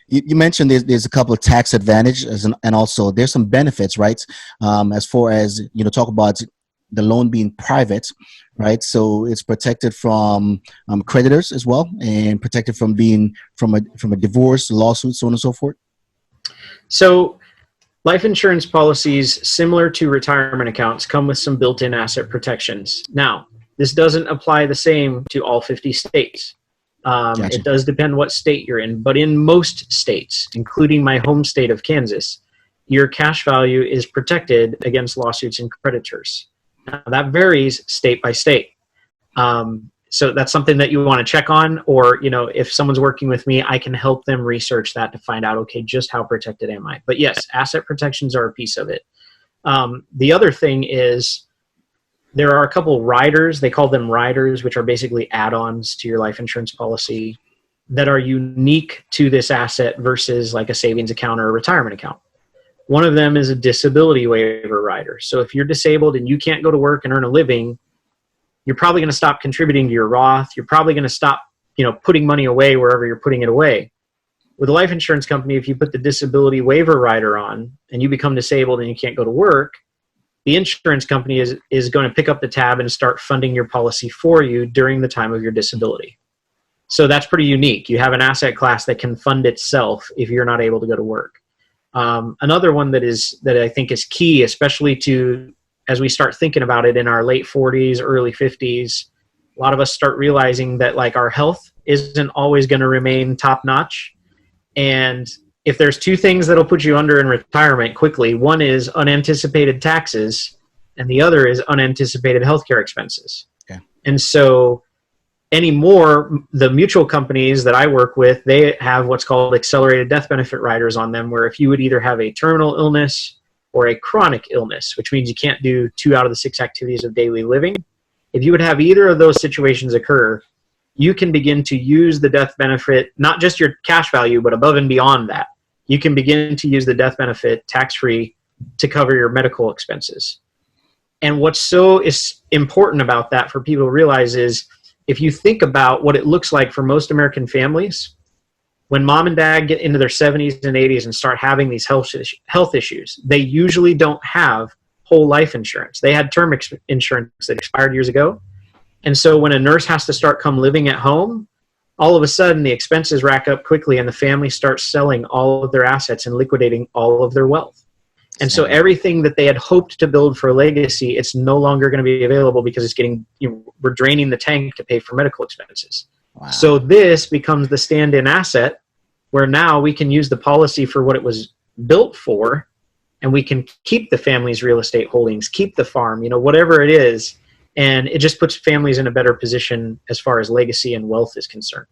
You mentioned there's a couple of tax advantages and also there's some benefits, right? As far as, talk about the loan being private, right? So it's protected from creditors as well, and protected from being from a divorce, lawsuit, so on and so forth. So life insurance policies, similar to retirement accounts, come with some built-in asset protections. Now, this doesn't apply the same to all 50 states. Gotcha. It does depend what state you're in, but in most states, including my home state of Kansas, your cash value is protected against lawsuits and creditors. Now, that varies state by state. So that's something that you want to check on, or, if someone's working with me, I can help them research that to find out, okay, just how protected am I? But yes, asset protections are a piece of it. The other thing is there are a couple riders, they call them riders, which are basically add-ons to your life insurance policy that are unique to this asset versus like a savings account or a retirement account. One of them is a disability waiver rider. So if you're disabled and you can't go to work and earn a living, you're probably going to stop contributing to your Roth. You're probably going to stop, putting money away wherever you're putting it away. With a life insurance company, if you put the disability waiver rider on and you become disabled and you can't go to work, the insurance company is going to pick up the tab and start funding your policy for you during the time of your disability. So that's pretty unique. You have an asset class that can fund itself if you're not able to go to work. Another one that I think is key, especially as we start thinking about it in our late 40s, early 50s, a lot of us start realizing that like our health isn't always going to remain top notch. And if there's two things that'll put you under in retirement quickly, one is unanticipated taxes and the other is unanticipated healthcare expenses. Okay. And so anymore, the mutual companies that I work with, they have what's called accelerated death benefit riders on them, where if you would either have a terminal illness or a chronic illness, which means you can't do 2 out of the 6 activities of daily living, if you would have either of those situations occur, you can begin to use the death benefit, not just your cash value, but above and beyond that. You can begin to use the death benefit tax-free to cover your medical expenses. And what's so is important about that for people to realize is, if you think about what it looks like for most American families, when mom and dad get into their 70s and 80s and start having these health issues, they usually don't have whole life insurance. They had term insurance that expired years ago. And so when a nurse has to start come living at home, all of a sudden the expenses rack up quickly and the family starts selling all of their assets and liquidating all of their wealth. And so everything that they had hoped to build for a legacy, it's no longer going to be available because it's we're draining the tank to pay for medical expenses. Wow. So this becomes the stand-in asset where now we can use the policy for what it was built for, and we can keep the family's real estate holdings, keep the farm, whatever it is. And it just puts families in a better position as far as legacy and wealth is concerned.